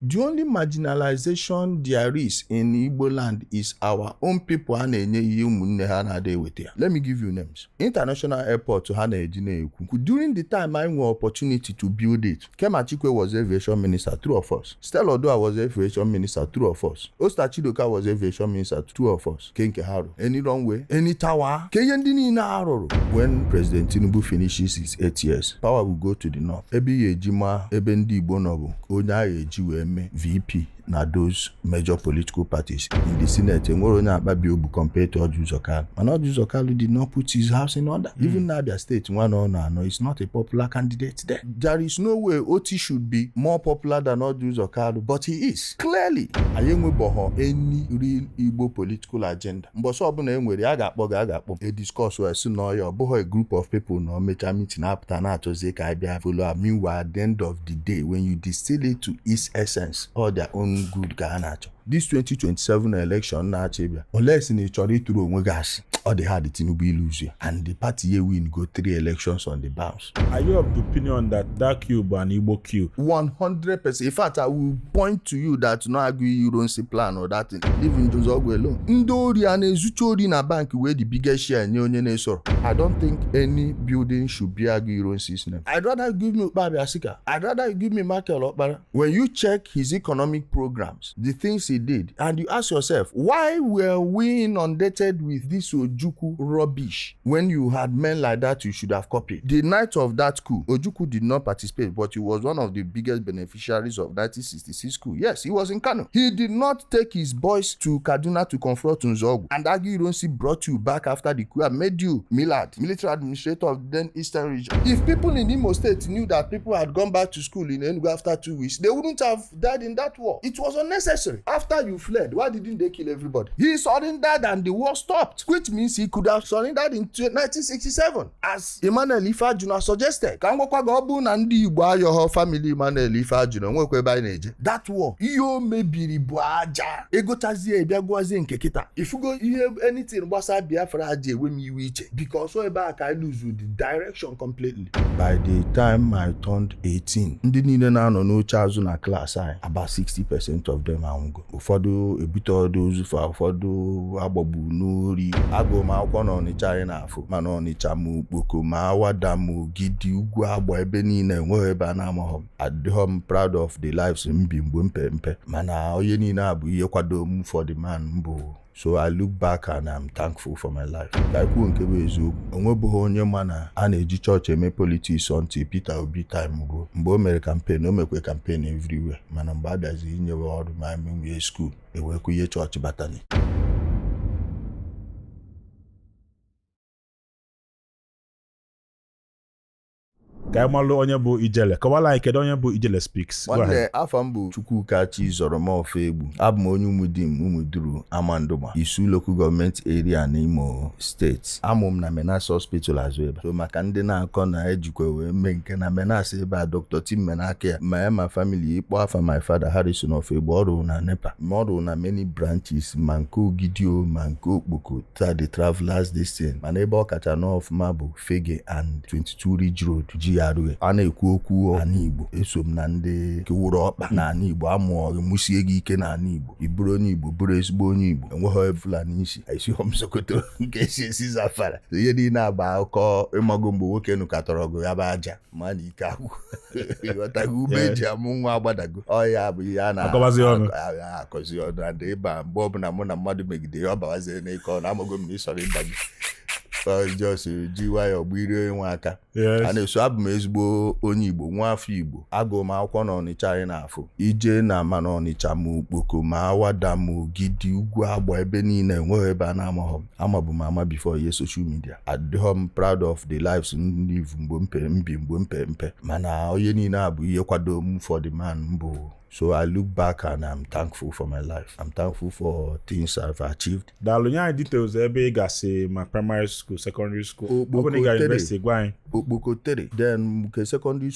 The only marginalization there is in Igbo land is our own people ha na-enye ihe ụmụnne ha na-ada eweta ya. Let me give you names. International airport ha na-eji na-ekwu. During the time I had opportunity to build it, Kema Chikwe was aviation minister, two of us. Stella Odua was aviation minister, two of us. Osta Chidoka was aviation minister, two of us. Kenke Haru. Any runway, any tower. Kenyendini na aroro. When President Tinubu finishes his 8 years, power will go to the north. Ebi Yejima, ebe ndị Igbo nobu. Onya Yeji weme VP na those major political parties in the Senate. Enwere onye akpabi obu compared to Orji Uzor Kalu. And Orji Uzor Kalu did not put his house in order. Even now their state, one or no, is not a popular candidate there. There is no way Oti should be more popular than Orji Uzor Kalu, but he is. Clearly, ayenwe boho any real Igbo political agenda. Mboso obuna enwere aga akpo a discourse where so no your boho a group of people no mecha meeting apta na atoze ka bia follow. Meanwhile, at the end of the day, when you distill it to its essence, all their own good ka ha na-achọ. This 2027 election na-achọ ịbịa, unless na ịchọrọ ịtụrụ onwe gị asị, ọ dị hard Tinubu ilose ya, and the party here win go 3 elections on the bounce. Are you of the opinion that that coup bụ an Igbo coup? 100%. In fact, I will point to you that no agree you don't see plan or that thing. Even Jose Ogwe alone. Ndị ori a na-ezucha ori na bank where the biggest share nye onye na-esoro. I don't think any building should be agụ iron system. I'd rather give me Ukpabi Asika. I'd rather give me Michael Okpara. When you check his economic programs, the things he did, and you ask yourself, why were we inundated with this Ojukwu rubbish when you had men like that you should have copied? The night of that coup, Ojukwu did not participate, but he was one of the biggest beneficiaries of 1966 coup. Yes, he was in Kano. He did not take his boys to Kaduna to confront Nzogwu, and Agi Ironsi brought you back after the coup and made you Millard, military administrator of the then Eastern region. If people in Imo State knew that people had gone back to school in Enugu after 2 weeks, they wouldn't have died in that war. It was unnecessary. After you fled, why didn't they kill everybody? He surrendered and the war stopped, which means he could have surrendered in 1967, as Emmanuel Ifeajuna suggested. Ka ngwakwa ga obu na ndị Igbo ayoho family Emmanuel Ifeajuna nwekwe ebe anyị na-eje. That war, ihe o mebiri bụ aja. Egochazie bịa gwazie nke kita. Ifugo ihe anything gbasa Biafra aja ewe m iwe iche, because so ebe aka lose the direction completely. By the time I turned 18, ndị niile na-anọ n'oche azụ na class anyị, about 60% of them anwụgo. Ụfọdụ ebute ọdụ ozufa, ụfọdụ agbagbu n'ori. Agụ m akwụkwọ na Ọnịcha anyị na-afụ, mana Ọnịcha ma Okpoko ma Awada ma Ogidi, Ugwu, Agba, ebe niile enweghị ebe a na-amaghọ m. Adịghọ m proud of the lives m bi mgbe mpe mpe, mana onye niile abụ ihe kwado m for the man mbụ. So I look back and I'm thankful for my life. Ka ikwu nke bụ eziokwu, onwebeghị onye mana a na-eji chọọchị eme politics until Peter Obi time ruo. Mgbe o mere campaign, o mekwe campaign everywhere, mana mgbe a bịazi inyewe ọrụ ma emewee school, ewekwa ihe chọọchị batani. Ka ịmalụ onye bụ Ijele, kọwala anyị kedu onye bụ Ijelespeaks. Nwanne afọ m bụ Chukwukachi Zoromọfọ Egbu. Abụ m onye Umudim, Umuduru, Amandụma, Isu Local Government Area n'Imo State. Amụ m na Menas Hospital azụ ebe. So maka ndị na-akọ na ejikwe wee mee nke na Menas ebe a Dr. Tim Menake ya ma family ikpọ afa my father Harrison of Egbu ọrụ na NEPA. Ọrụ na many branches, ma nke Ogidio ma nke Okpoko, the Travelers Destiny. Mana ebe ọ kacha n'ọfụma bụ Fege and 22 Ridge Road, a na-ekwu okwu ana Igbo. Eso m na ndị kewuru ọkpa na ana Igbo, amụọ musie gị ike na ana Igbo. Iburu onye Igbo, bụrụ ezigbo onye Igbo. Enweghị Fulani isi, isi hom Sokoto nke esi Zafara. Ihe niile agba akọ ịmago mgbe nwoke nụkatọrọ ọgụ ya bụ aja ma na ike agwụ. Ịghọtago ube ji amụ nwa agbadago. Ọ ya bụ ihe a na-akọzi ọnụ and ịba mgbe ọbụla mụ na mmadụ megide ya ọ bawazie n'ike ọnụ, amago m na ịsọrọ ịda gị. Just ji nwayọọ gbirie nwe aka. A na-eso abụ m ezigbo onye Igbo, nwa afọ Igbo. Agụ m akwụkwọ na Ọnịcha anyị na-afụ. Ije na ama na Ọnịcha ma Okpoko ma Awada ma Ogidi, Ugwu, Agba, ebe niile enweghị ebe a na-amaghọ m. Amabu m ama before ihe social media. Adịghọ m proud of the lives m live mgbe mpe mpe, mana onye niile abụ ihe kwado m for the man mbụ. So I look back and I'm thankful for my life. I'm thankful for things I've achieved. Daalụ nye anyị details ebe ị gasị ma primary school, secondary school. Okpoko university gwa anyị. Okpoko 3. Then nke secondary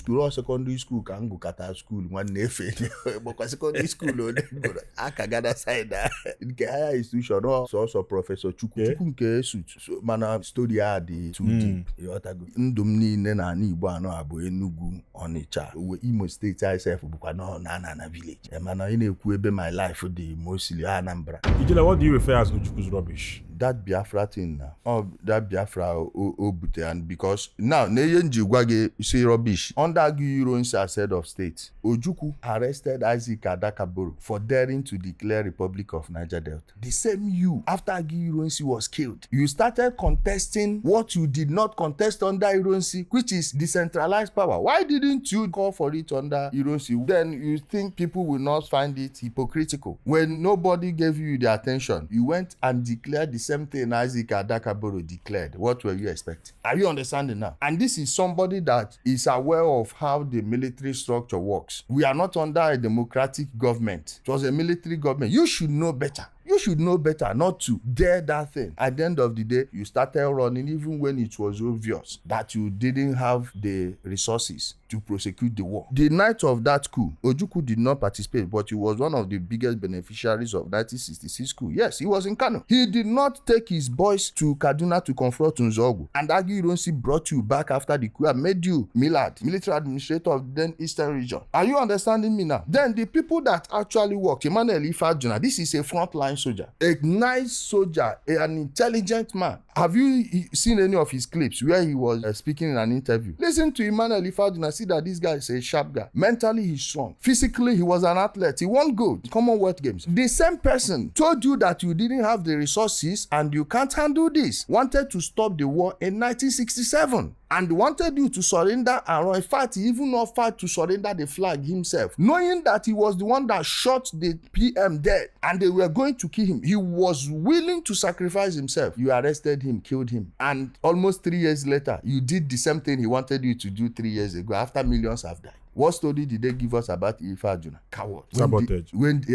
school ka m gụkata school nwanne efe. Gbakwa secondary school ole gụrụ aka gada side nke higher institution sọsọ Professor Chukwu nke suit. So mana story a dị too deep. Ịghọtago. Ndụ m niile na ana Igbo anọ abụ Enugu, Ọnịcha, Imo State itself bụkwa na na village. Emana ina-ekwu ebe my life dị mostly Anambra. Ijele, what do you refer as Ojukwu's rubbish? That Biafra thing now. Oh, that Biafra obute, and because now Neyenji Gwage say rubbish. Under Aguiyi as head of state, Ojukwu arrested Isaac Adakaboro for daring to declare Republic of Niger Delta. The same you, after Aguiyi was killed, you started contesting what you did not contest under Ironsi, which is decentralized power. Why didn't you call for it under Ironsi? Then you think people will not find it hypocritical. When nobody gave you the attention, you went and declared the same thing Isaac Adakaboro declared. What were you expecting? Are you understanding now? And this is somebody that is aware of how the military structure works. We are not under a democratic government. It was a military government. You should know better. You should know better not to dare that thing. At the end of the day, you started running even when it was obvious that you didn't have the resources to prosecute the war. The night of that coup, Ojukwu did not participate, but he was one of the biggest beneficiaries of 1966 coup. Yes, he was in Kano. He did not take his boys to Kaduna to confront Nzogu. And Aguiyi brought you back after the coup and made you Millard, military administrator of the then Eastern region. Are you understanding me now? Then the people that actually worked, Emmanuel Ifajuna, this is a frontline soldier, a nice soldier, an intelligent man. Have you seen any of his clips where he was speaking in an interview? Listen to Emmanuel Ifajuna, see that this guy is a sharp guy. Mentally, he's strong. Physically, he was an athlete. He won gold, Commonwealth Games. The same person told you that you didn't have the resources and you can't handle this. Wanted to stop the war in 1967. And wanted you to surrender and run. In fact, he even offered to surrender the flag himself, knowing that he was the one that shot the PM dead and they were going to kill him. He was willing to sacrifice himself. You arrested him, killed him, and almost 3 years later, you did the same thing he wanted you to do 3 years ago after millions have died. What story did they give us about Ifajuna? Coward. Sabotage.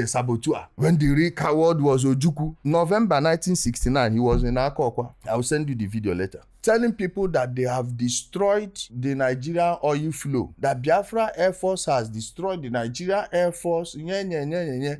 Saboteur. When the real coward was Ojukwu. November 1969, he was in Akokwa. I will send you the video later. Telling people that they have destroyed the Nigerian oil flow. That Biafra Air Force has destroyed the Nigerian Air Force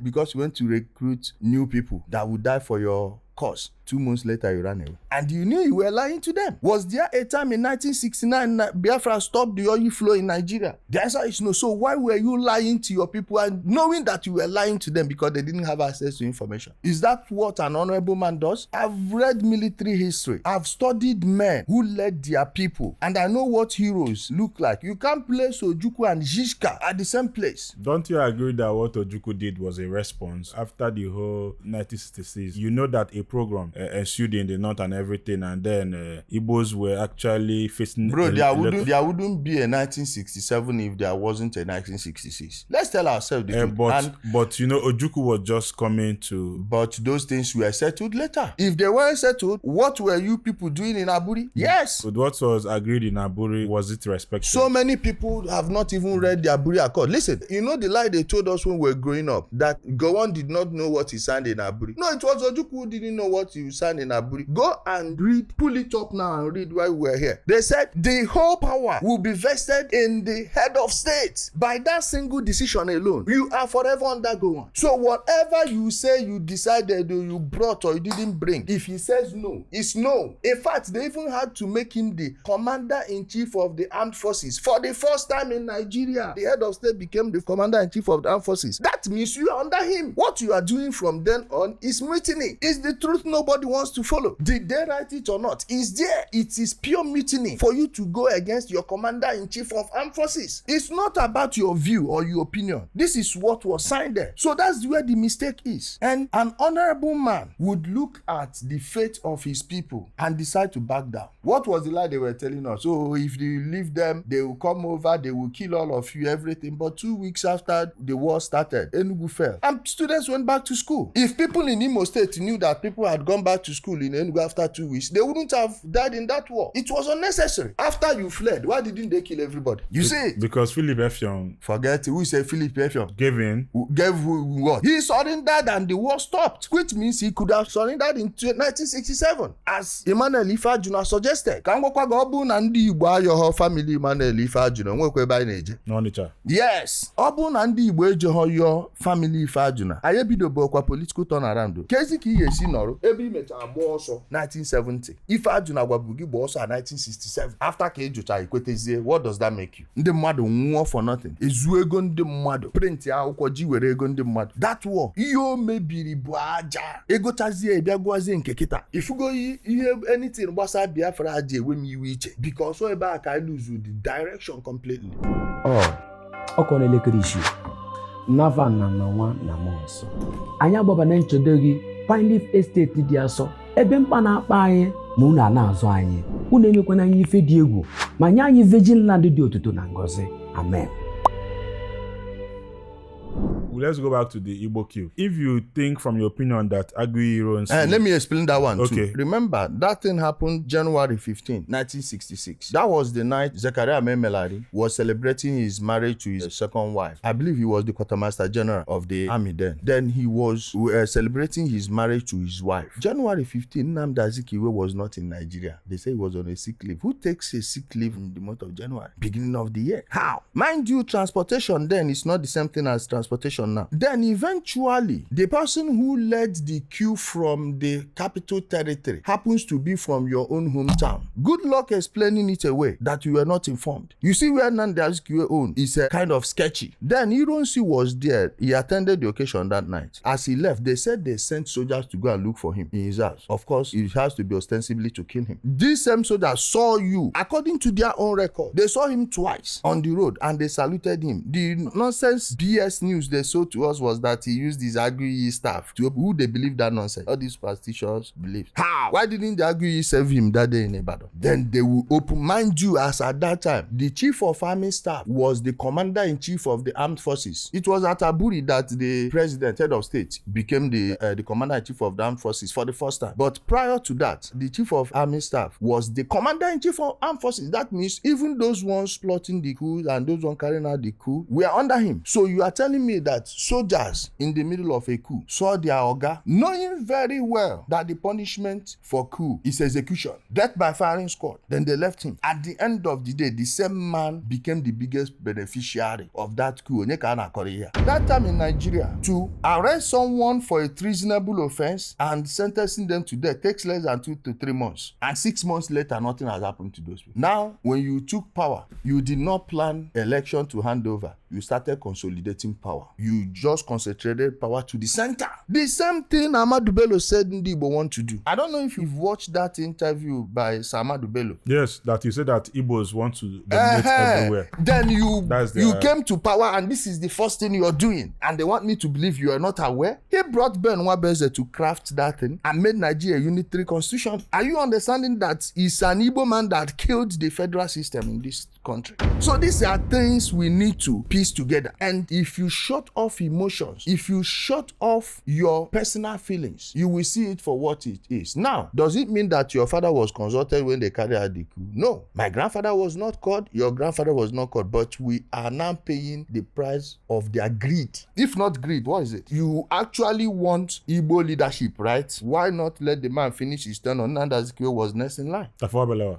because you went to recruit new people that would die for your cause. 2 months later, you ran away. And you knew you were lying to them. Was there a time in 1969 Biafra stopped the oil flow in Nigeria? The answer is no. So why were you lying to your people and knowing that you were lying to them because they didn't have access to information? Is that what an honorable man does? I've read military history. I've studied men who led their people. And I know what heroes look like. You can't place Ojukwu and Jishka at the same place. Don't you agree that what Ojukwu did was a response after the whole 1966? You know that a program ensued in the north and everything, and then Igbos were actually facing... Bro, there wouldn't be a 1967 if there wasn't a 1966. Let's tell ourselves the truth. But you know, Ojukwu was just coming to... But those things were settled later. If they weren't settled, what were you people doing in Aburi? Yes. But what was agreed in Aburi, was it respected? So many people have not even read the Aburi Accord. Listen, you know the lie they told us when we were growing up, that Gowon did not know what he signed in Aburi. No, it was Ojukwu who didn't know what he signed in Aburi. Go and read, pull it up now and read while we're here. They said the whole power will be vested in the head of state. By that single decision alone, you are forever under Gowon. So whatever you say you decided or you brought or you didn't bring, if he says no, it's no. In fact, they even had to make him the commander-in-chief of the armed forces. For the first time in Nigeria, the head of state became the commander-in-chief of the armed forces. That means you are under him. What you are doing from then on is mutiny. It's the truth nobody wants to follow. Did they write it or not? It's there. It is pure mutiny for you to go against your commander-in-chief of armed forces. It's not about your view or your opinion. This is what was signed there. So that's where the mistake is. And an honorable man would look at the fate of his people and decide to back down. What was the lie they were telling us? Oh, if you leave them, they will come over, they will kill all of you, everything. But 2 weeks after the war started, Enugu fell. And students went back to school. If people in Imo State knew that people had gone back to school in Enugu after 2 weeks, they wouldn't have died in that war. It was unnecessary. After you fled, why didn't they kill everybody? You see? Because Philip Effiong... Forget who said Philip Effiong. Gave in. Gave what? He surrendered and the war stopped. Which means he could have surrendered in 1967. As Emmanuel Ifajuna suggested. Ka ngwakwa ga ọ bụ na ndị Igbo ayọghọ family Emmanuel Ifajuna nwekwa ebe anyị na-eje. N'Ọnịcha. Yes. Ọ bụ na ndị Igbo ejoghọ yọ family Ifajuna. Anyị ebidobokwa political turnaround. Kezi ka ị ga-esi nọ nọrọ ebe imechara gba ọsọ 1970 ife ajụ na agwabụ gị gba ọsọ 1967 after ka ejucha ekwetezie what does that make you? Ndị mmadụ nwụọ for nothing ezu ego ndị mmadụ print akwụkwọ ji were ego ndị mmadụ that war ihe o mebiri bụ aja egochazie bịa gwazie nke kịta ifugo ihe anything gbasa Biafra aja ewe m iwe iche because ebe a ka I lose the direction completely. Ọkọ n'elekere isii Nava na nwa na Mons anyị agbaba na nchedo gị Pine Leaf Estate dị asọ ebe mkpa na-akpa anyị ma unu na-azụ anyị unu emekwana anyị ife dị egwu ma nye anyị Virgin Land dị otuto na ngọzi amen. Let's go back to the Igbo coup. If you think from your opinion that Aguiyi let me explain that one okay. too. Remember, that thing happened January 15, 1966. That was the night Zechariah Memelari was celebrating his marriage to his second wife. I believe he was the quartermaster general of the army then. Then he was celebrating his marriage to his wife. January 15, Nnamdi Azikiwe was not in Nigeria. They say he was on a sick leave. Who takes a sick leave in the month of January? Beginning of the year. How? Mind you, transportation then is not the same thing as transportation now. Then eventually, the person who led the coup from the capital territory happens to be from your own hometown. Good luck explaining it away that you were not informed. You see where Nnamdi Azikiwe owned is kind of sketchy. Then Ironsi was there. He attended the occasion that night. As he left, they said they sent soldiers to go and look for him in his house. Of course, it has to be ostensibly to kill him. These same soldiers saw you, according to their own record. They saw him twice on the road and they saluted him. The nonsense BS news they sold to us was that he used his Aguiyi staff to who they believe that nonsense. All these superstitious beliefs. How? Why didn't the Aguiyi serve him that day in Ibadan? Then they will open. Mind you, as at that time, the chief of army staff was the commander-in-chief of the armed forces. It was at Aburi that the president, head of state, became the commander-in-chief of the armed forces for the first time. But prior to that, the chief of army staff was the commander-in-chief of armed forces. That means even those ones plotting the coup and those ones carrying out the coup were under him. So you are telling me that soldiers in the middle of a coup saw their oga, knowing very well that the punishment for coup is execution, death by firing squad. Then they left him. At the end of the day, the same man became the biggest beneficiary of that coup. That time in Nigeria, to arrest someone for a treasonable offense and sentencing them to death takes less than 2 to 3 months. And 6 months later, nothing has happened to those people. Now, when you took power, you did not plan election to hand over. You started consolidating power. You just concentrated power to the center. The same thing Ahmadu Bello said Ndi Igbo want to do. I don't know if you've watched that interview by Ahmadu Bello. Yes, that you said that Igbos want to dominate everywhere. Then you came to power and this is the first thing you're doing. And they want me to believe you are not aware. He brought Ben Wabeze to craft that thing and made Nigeria a unitary constitution. Are you understanding that it's an Igbo man that killed the federal system in this country? So these are things we need to piece together. And if you shut off emotions, if you shut off your personal feelings, you will see it for what it is. Now, does it mean that your father was consulted when they carried out the coup? No. My grandfather was not called, your grandfather was not called, but we are now paying the price of their greed. If not greed, what is it? You actually want Igbo leadership, right? Why not let the man finish his turn on Nnamdi Azikiwe was next in line?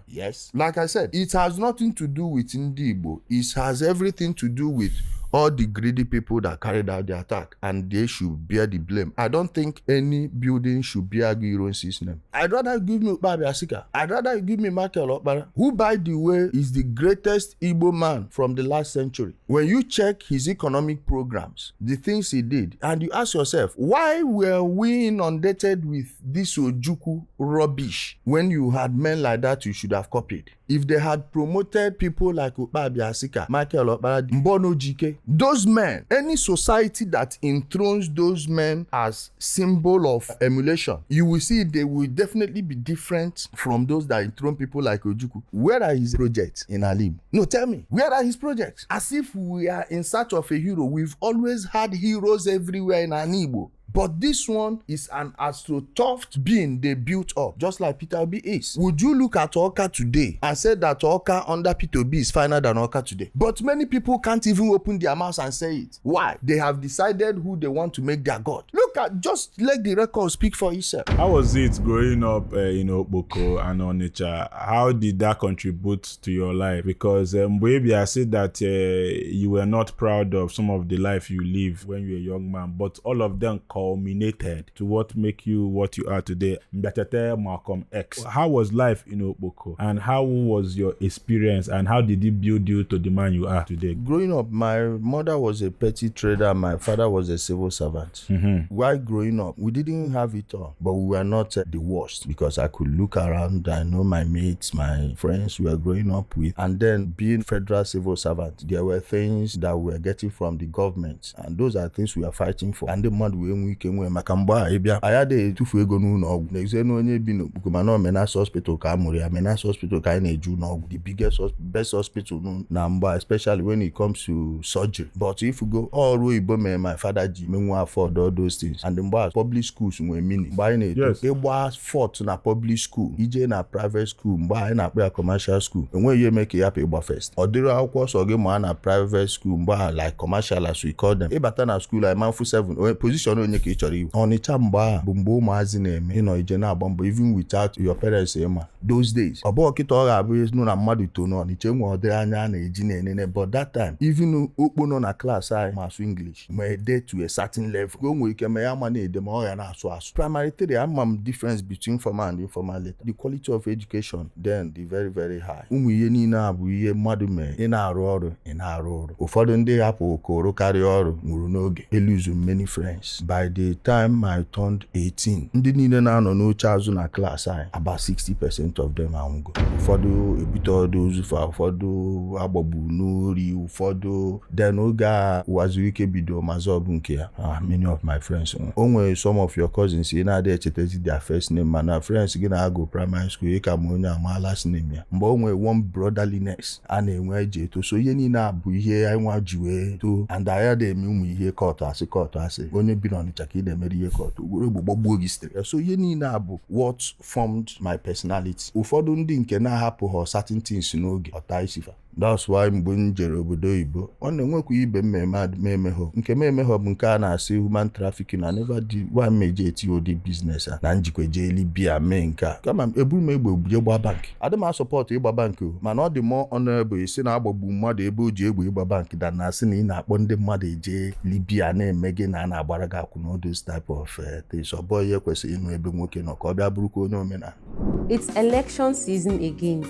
Yes. Like I said, it has nothing to do with Ndi Igbo. It has everything to do with all the greedy people that carried out the attack, and they should bear the blame. I don't think any building should bear Aguiyi-Ironsi's name. I'd rather give me Babi Asika. I'd rather you give me Michael Okpara, who, by the way, is the greatest Igbo man from the last century. When you check his economic programs, the things he did, and you ask yourself, why were we inundated with this Ojukwu rubbish when you had men like that you should have copied? If they had promoted people like Babi Asika, Michael Okpara, Mbono Jike, those men, any society that enthrones those men as symbol of emulation, you will see they will definitely be different from those that enthrone people like Ojukwu. Where are his projects in Alim? No, tell me, where are his projects? As if we are in search of a hero. We've always had heroes everywhere in Igbo. But this one is an astroturfed being they built up, just like Peter Obi is. Would you look at Oka today and say that Oka under Peter Obi is finer than Oka today? But many people can't even open their mouths and say it. Why? They have decided who they want to make their god. Look at, just let the record speak for itself. How was it growing up in Okpoko and Onitsha? How did that contribute to your life? Because maybe I said that you were not proud of some of the life you lived when you were a young man, but all of them culminated to what make you what you are today. Mbachete Malcolm X. How was life in Okpoko? And how was your experience? And how did it build you to the man you are today? Growing up, my mother was a petty trader. My father was a civil servant. While growing up, we didn't have it all, but we were not the worst because I could look around. I know my mates, my friends we were growing up with. And then being federal civil servant, there were things that we were getting from the government. And those are things we are fighting for. And the money we came with Makamba, I had a two ego no. Next no onye been Kumano Menas Hospital, Kamuria, Menas Hospital, Kaine no, the biggest, best hospital number, especially when it comes to surgery. But if you go all the way, my father G, me afford all those things. And the public schools were mini. Buying it, it was fought na public school, EJ na private school, buying a commercial school. And when you make it happy about first, or there are course or game on a private school, like commercial as we call them. Batana school like man for 7 or position on your kitchen on a chamba, bumbo mazine, you know, Ijena bomb, even without your parents, those days. About it all, I was known a madu to know the chemo or the Ejine, but that time, even open on a class, I master English, my day to a certain level. Go we can money the more and so as primary three, I'm difference between formal and informal. The quality of education, then the very, very high. We na we madume in our order, Ufodun day apple koro carry or murunoge. I lose many friends. By the time I turned 18, didn't no child in a class, about 60% of them are go. Ufodo ebito those ufodo abobu nuri ufodo then oga wazuike bido mazobunke. Many of my friends. Only some of your cousins in there chetezi their first name and our friends gonna go primary school ekamonya my last name. But only one brotherliness and a to so ye ni na bu ihe I want you to and I had a me here court as only been on the chaki the media court so ye ni na bu what formed my personality. Ufodu ndi nke na happen or certain things n'oge ọta isifa. That's why mgbe m jere obodo oyibo ọ na-enwekwa ibe mmemme ho nke mmemme ho bụ nke a na-asị human trafficking. I never did one major TOD business na njikwa je Libya mee nke a kama eburu m egbe je gba bank. Adị m support ịgba bank o mana ọ dị more honorable isi na agbagbu mmadụ ebe o ji egbe ịgba bank than na asị na ị na-akpọ ndị mmadụ eje Libya na-eme gị na na-agbara gị akwụ na those type of things. Ọ bụ ihe kwesịrị ịnụ ebe nwoke nọ ka ọ bịa bụrụkwa onye omenala. It's election season again.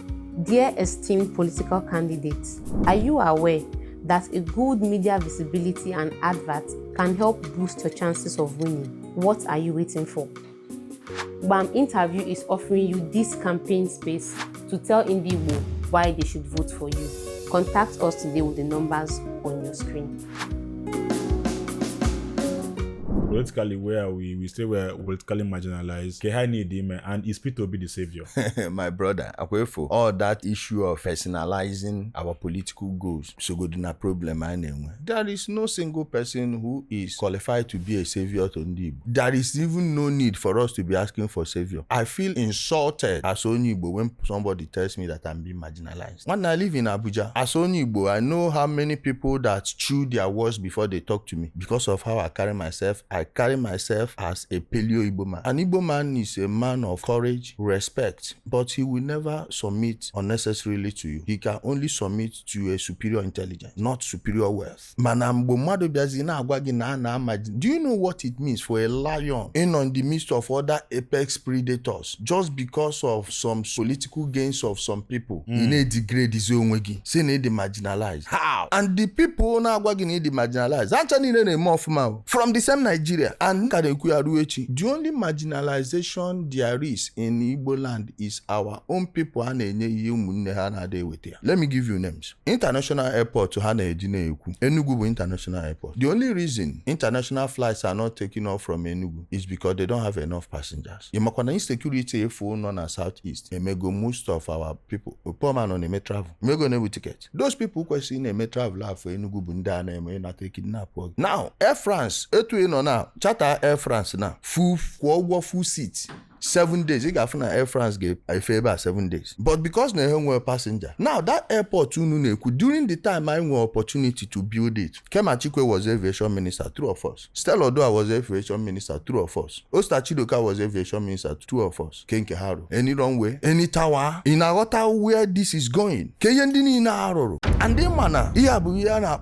Dear esteemed political candidates, are you aware that a good media visibility and advert can help boost your chances of winning? What are you waiting for? Gbam Interview is offering you this campaign space to tell Indigo why they should vote for you. Contact us today with the numbers on your screen. Politically, where we say we're politically marginalized, and is Peter be the savior? My brother, for all that issue of personalizing our political goals, so good in a problem anyway. There is no single person who is qualified to be a savior to Ndibo. There is even no need for us to be asking for savior. I feel insulted as Onyibo when somebody tells me that I'm being marginalized. When I live in Abuja, as Onyibo, I know how many people that chew their words before they talk to me because of how I carry myself. I carry myself as a paleo Igbo man. An Igbo man is a man of courage, respect, but he will never submit unnecessarily to you. He can only submit to a superior intelligence, not superior wealth. Do you know what it means for a lion in the midst of other apex predators just because of some political gains of some people? He degrade his own way. Say they marginalized. How? And the people now need the marginalized. From the same Nigeria. And the only marginalization there is in Igbo land is our own people. Let me give you names. International airport to Enugu International Airport. The only reason international flights are not taking off from Enugu is because they don't have enough passengers. Insecurity phone on a southeast. Most of our people, poor man on a travel. With ticket. Those people question a travel for Enugu Bundana not taking up. Now, Air France, charter Air France now, full seat. 7 days. You got Air France gave a favor 7 days. But because they have passenger, now that airport during the time I had opportunity to build it. Kema Chikwe was aviation minister, 2 of us. Stella Odua was aviation minister, 2 of us. Osta Chidoka was aviation minister, 2 of us. Kenke Haru. Any runway, any tower, in a water where this is going. Keyendini in Aroro. And then mana,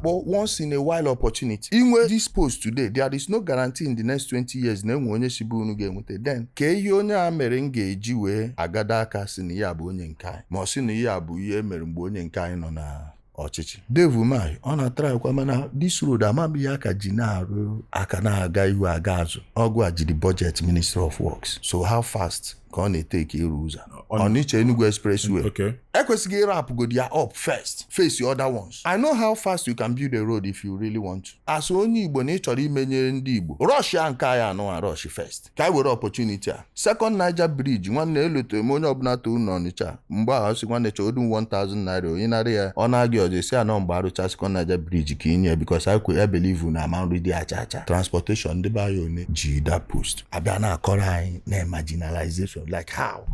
once in a while opportunity. In where this post today, there is no guarantee in the next 20 years. Then, Keyonya merenge jiwe agadaka sini ya bu onye nkai. Ma sini ya bu ihe mere mgbe onye nkai nọ na ọchịchị. Dave Umahi, ọ na-try kwa mana this road amabi ya ka ji na-arụ aka na-aga ihu aga azụ. Ọgwụ a ji the budget Ministry of Works. So how fast ka ọ na-etake iru ụzọ? Ọnịcha Enugu Expressway. Okay. Ekwesịghị ịrapụ go dia up first, face the other ones. I know how fast you can build a road if you really want to. As onye Igbo na ị chọrọ imenyere ndị Igbo, rush ya nke ya anụ rush first. Ka were opportunity a. Second Niger Bridge, nwanne elotere m onye ọbụla to na Ọnịcha. Mgbe ahụ sị nwanne chọ odun 1000 naira, onye narị ya ọ na-agị ọjọ si anọ mgbe arụcha Second Niger Bridge ka inye because I believe na ama nri dị acha. Transportation ndị ba ya one ji that post. Abịa na-akọrọ anyị na marginalization, like how?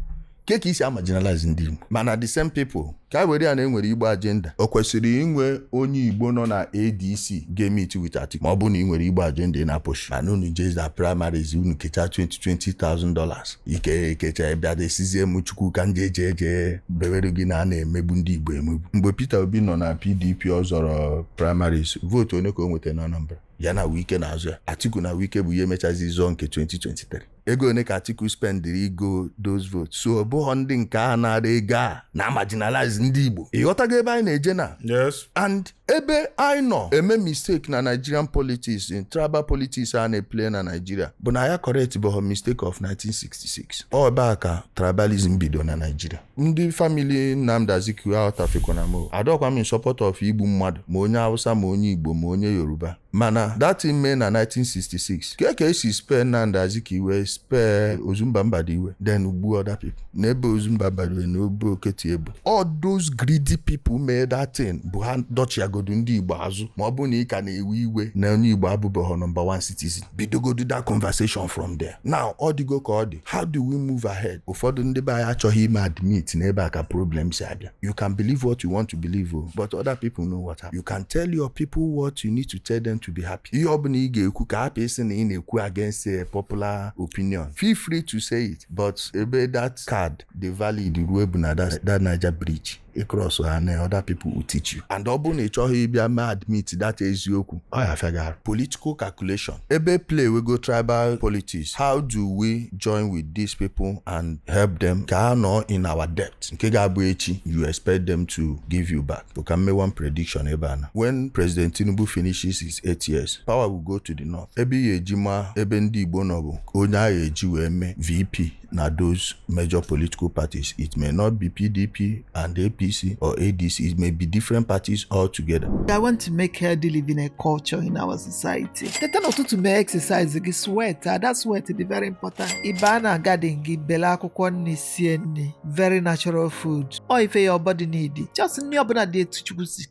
Keke isi marginalize ndị Igbo. Mana the same people ka were ya na enwere Igbo agenda. O kwesịrị inwe onye Igbo nọ na ADC ga-meet with Atiku. Ma ọ bụ na ị nwere Igbo agenda na push. Mana unu jezi na primaries unu kecha $20,000. Ike kecha ebe da esizie m Chukwu ka nje bewere gị na na-emegbu ndị Igbo emegbu. Mgbe Peter Obi nọ na PDP ọ zọrọ primaries, vote onye ka o nweta na Anambra. Ya na Wike na-azụ ya. Atiku na Wike bụ ihe mechazi zọ nke 2023. Ego one ka Atiku spendiri go those votes. So ọ bụghị ndị nke a na-ara ego a na marginalize ndị Igbo. Ịghọtago ebe anyị na-eje na? Yes. And ebe anyị nọ eme mistake na Nigerian politics, in tribal politics a na-play na Nigeria, bụ na ya correct bụ mistake of 1966. Ọ ebe a ka tribalism bido na Nigeria. Ndị family Nnamdi Azikiwe aghọtafekwa na mo. Adọkwa m in support of igbu mmadụ, ma onye Hausa ma onye Igbo ma onye Yoruba. Mana that thing mee na 1966. Ka esi spare Nnamdi Azikiwe, spare Ozumba Mbadiwe, then ugbu other people. N'ebe Ozumba Mbadiwe na obe Oketi Egbu. All those greedy people made that thing. Bụ ha dọchiagodu ndị Igbo azụ. Ma ọ bụ na ị ka na-ewe iwe na onye Igbo abụbeghị number 1 citizen. Bidogodu that conversation from there. Now, ọ dịgo ka ọ dị. How do we move ahead? Ụfọdụ ndị be anyị achọghị ime admit na ebe a ka problem si abịa. You can believe what you want to believe, but other people know what happened. You can tell your people what you need to tell them to be happy. Ihe ọ bụla ị ga-ekwu ka hapụ isi na ị na-ekwu against a popular opinion. Feel free to say it, but ebe that card the valid ruo bụ na that Niger Bridge across and other people will teach you. And ọ bụrụ na ị chọghị ịbịa ma admit that eziokwu, ọ ya fegara. Political calculation. Ebe play we go tribal politics. How do we join with these people and help them ka ha nọ in our debt? Nke ga-abụ echi, you expect them to give you back. We can make one prediction ebe a na. When President Tinubu finishes his 8 years, power will go to the north. Ebe ya ejima ebe ndị Igbo nọ bụ onye a eji wee mee VP na those major political parties. It may not be PDP and APC or ADC. It may be different parties altogether. I want to make healthy living a culture in our society. The turn of to make exercise, sweat. That sweat is very important. Ibana garden, bela akwụkwọ very natural food. Or if your body need it, just new abuna day to choose.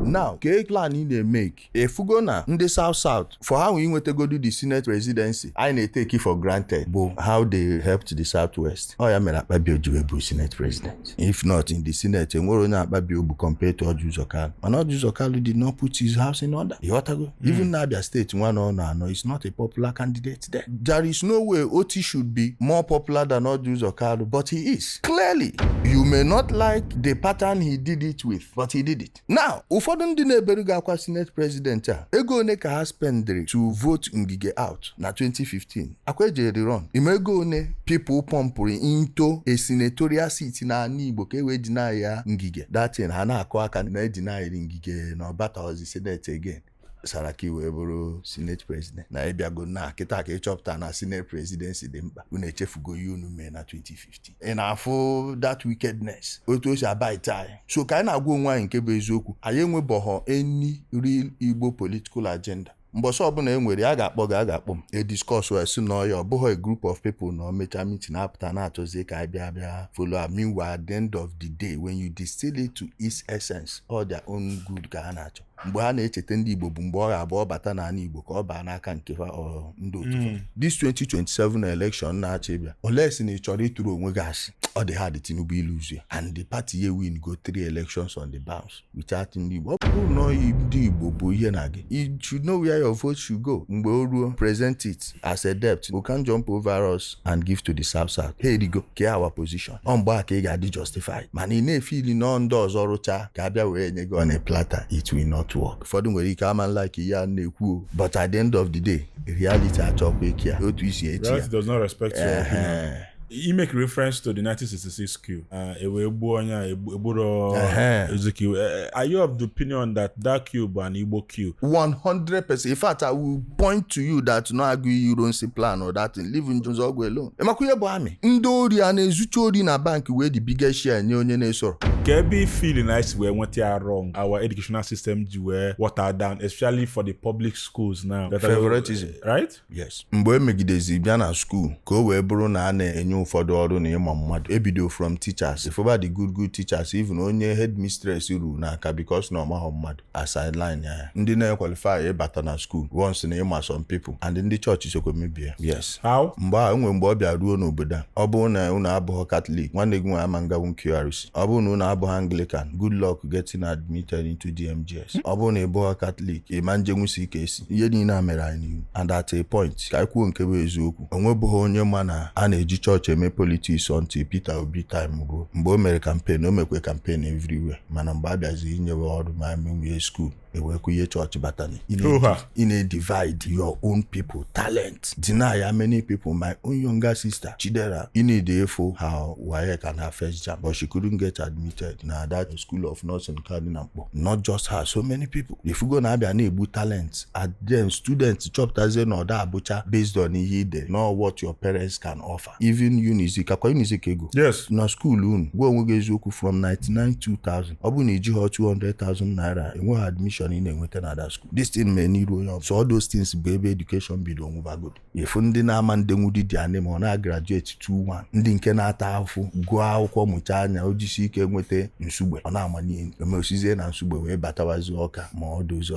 Now, ka plan ị na-make efugo na ndị South for how we nwetagodu the Senate presidency, I na-take for granted bụ how they helped the Southwest. Ọ ya mere Akpabio ji bụ Senate president. If not in the Senate, enwere onye Akpabio bụ compared to Orji Uzor Kalu. Mana Orji Uzor Kalu did not put his house in order. Ịghọtago? Even na Abia State, one or no, is not a popular candidate there. There is no way Oti should be more popular than Orji Uzor Kalu, but he is. Clearly, you may not like the pattern he did it with, but he did it. Now, ụfọdụ ndị na-eberugo akwa Senate president a ego one ka ha spendere to vote Ngige out na 2015 akwa ejeri run imego one people pumpuru into a senatorial seat na ani Igbo ka ewe deny ya Ngige. That thing ha na-akọ aka na deny Ngige na ọbata ozi Senate again. Saraki wee bụrụ Senate president na ịbịago na kịta ka ịchọpụta na Senate presidency dị mkpa unu echefugo ihe unu mee na 2015 ị na-afụ that wickedness otu o si abite anyị. So ka anyị na-agwa onwe anyị nke bụ eziokwu, anyị enwebọghọ any real Igbo political agenda. Mbọsị ọbụla enwere a ga-akpọ m a discourse wee si na ya ọ bụghị a group of people na mecha meeting na-apụta na-achọzie ka anyị bịa follow up. Meanwhile, at the end of the day, when you distill it to its essence, all their own good ka ha na-achọ. mgbe ha na-echeta ndị Igbo bụ mgbe ọ ga-abụ bata n'ala Igbo ka ọ baa n'aka nke ndị otu this 2027 election na-achọ ịbịa olesi na ị chọrọ ịtụrụ onwe gị asị ọ dị hard Tinubu iluzu ya and the party ye win go 3 elections on the bounce without ndị Igbo. Ọ bụrụ na ndị Igbo bụ ihe na gị you should know where your vote should go. Mgbe o ruo present it as a debt, we can jump over us and give to the South. Here we go ke our position ọ mgbe a ka ị ga-adị justified mana ị na-efili na ndị ọzọ rụcha ka abịa wee nye gị on a platter, it will not work. Ụfọdụ nwere ike ama like ya na-ekwu but at the end of the day reality achọkwa ike ya otu isi echi ya. Reality does not respect your opinion. You make reference to the 1966 coup. Are you of the opinion that coup was an Igbo coup? 100%. In fact, I will point to you that no agree you don't see plan or that thing. Leave in Jones Ogwe alone. Emakuye bo ami. Ndori anezuchi ori na bank where the biggest share nye onye na-esoro. Kebi feeling nice where what are wrong. Our educational system were watered down, especially for the public schools now. Favoritism. Right? Yes. Mgbe emegidezi bịa na school ka o wee bụrụ na a na-enye ụfọdụ ọrụ na ịma mmadụ ebido from teachers ifọba the good teachers even onye headmistress ru n'aka because na ọmahọ mmadụ a sideline ya ndị na-equalify ịbata na school once na ịma some people and ndị chọọchị sokwa mebie. Yes. How? Mgbe ọ bịa ruo n'obodo a ọ bụrụ na unu abụghị Catholic nwanne gị nwe ama ngawu QRC ọ bụrụ na unu abụghị Anglican good luck getting admitted into DMGS ọ bụrụ na ị bụghị Catholic ịma njenwusi ike esi ihe niile a mere anyị n'ihu and at a point ka ikwuo nke bụ eziokwu onwebụghị onye ma na a na-eji chọọchị eme politics until Peter Obi time ruo mgbe o mere campaign o mekwe campaign everywhere mana mgbe a bịazi inyewe ọrụ ma emenwe school ewekwu ihe chọọchị batani in a divide your own people talent deny how many people. My own younger sister Chidera in a day for how Waye can have first jam but she couldn't get admitted na that school of nursing Cardinal. Not just her, so many people. If you go na abia na-egbu talent at them students chọpụtazie na ọda abụcha based on ihe ide not what your parents can offer. Even Unizik akwa Unizik ego yes na school unu gwa onwe gị eziokwu from 99-2000 ọ bụ na iji ha 200,000 naira enweghị admission ị na-enweta na that school. This thing may need onye so all those things bụ ebe education bido nwụbagodo efu ndị na-ama ndenwudi dị ane ma ọ na-graduate 2-1 ndị nke na-ata afụ gụọ akwụkwọ mụcha anya ojisi ike nweta nsugbe ọ na-amanye emesizie na nsugbe wee batawazi ọka ma ọ dozi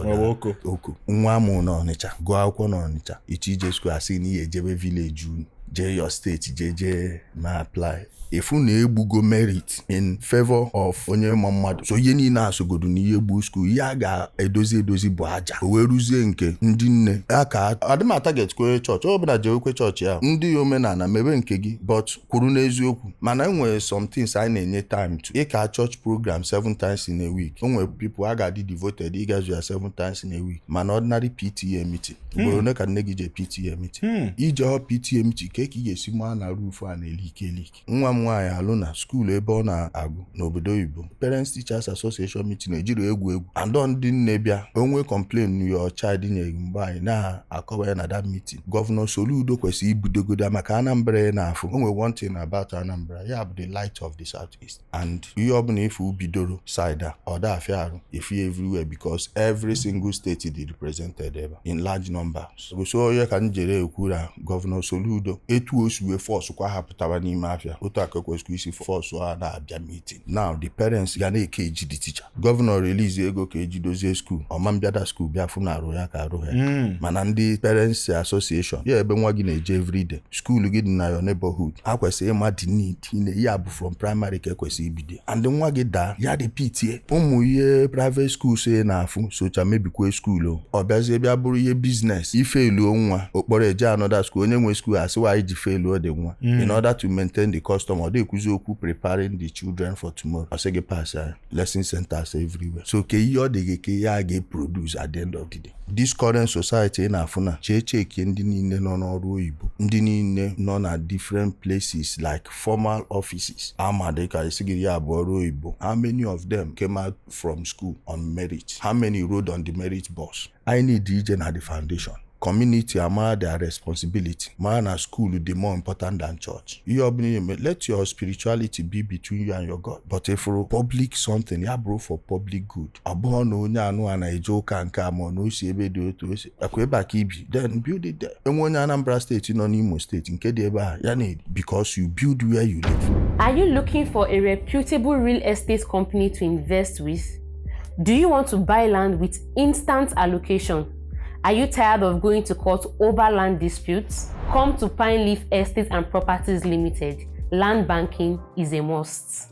oko nwa amụ na Ọnịcha gụọ akwụkwọ na Ọnịcha iche ije school asị na ihe ejebe village unu jee your state jee ma apply efu na-egbugo merit in favor of onye ma mmadụ so ihe niile asogodu na ihe gbu school ya ga-edozi bụ aja o wee ruzie nke ndị nne aka adịma target kwe chọọchị ọ bụla jee okwe chọọchị ya ndị omenala mebe nke gị but kwuru n'eziokwu mana enwere some things anyị na-enye time to ịka church program 7 times in a week onwere people a ga-adị devoted ịgazu ya 7 times in a week mana ordinary PTA meeting ugboro one ka nne gị je PTA meeting ije ọ PTA meeting ka ị ga-esi maa na roof a na-eliki nwa m nwaanyị alụ na skuul ebe ọ na-agụ n'obodo oyibo Parents Teachers Association meeting ejiri egwu andọ ndị nne bịa onwe complain your child nyeghị mgbe anyị na-akọwa ya na that meeting Gọvanọ Soludo kwesịrị ibudogodo maka Anambra na-afụ onwe one thing about Anambra ya bụ the light of the Southeast and ihe ọbụla ifu bidoro side a ọ da afịa arụ efu everywhere because every single state is represented ebe in large numbers so onye ka njere ekwura Gọvanọ Soludo etu osuwe force kwa hapụtara n'ime afịa otu akụkọ isi force a na-abịa meeting now the parents ga na-eke eji the teacher Governor release ego ka ejidozie school ọma mbịada school bịa fụ na arụ ya ka arụ ya mana ndị Parents Association ya ebe nwa gị na-eje everyday school gị dị na your neighborhood ha kwesịrị ịma the need ine ya bụ from primary ka ekwesịrị ibido and nwa gị daa ya dị PTA ụmụ ihe private school so na-afụ socha mebikwe school ọ bịazie bịa bụrụ ihe business ifeeluo nwa okporo eje another school onye nwe school asịwa iji feeluo dị nwa in order to maintain the custom ọ dịkwuzi okwu preparing the children for tomorrow asị gị pass lesson centers everywhere so ke ihe ọ dị gị ka ya ga-produce at the end of the day this current society na-afụ na cheke ndị niile nọ n'ọrụ oyibo ndị niile nọ na different places like formal offices ama dịka isi gị ya bụ ọrụ oyibo how many of them came out from school on merit how many rode on the merit bus I need ije na the foundation community amara their responsibility mara na school dị more important than church ihe ọbụla let your spirituality be between you and your God but for public something ya bụrụ for public good ọ bụghị na onye anụ a na-eje ụka nke a ma na o si ebe dị otu osi akwa ebe a ka ibi then build it there enwe onye Anambra steeti nọ n'Imo steeti nke dị ebe a ya na because you build where you live. Are you looking for a reputable real estate company to invest with? Do you want to buy land with instant allocation? Are you tired of going to court over land disputes? Come to Pine Leaf Estates and Properties Limited. Land banking is a must.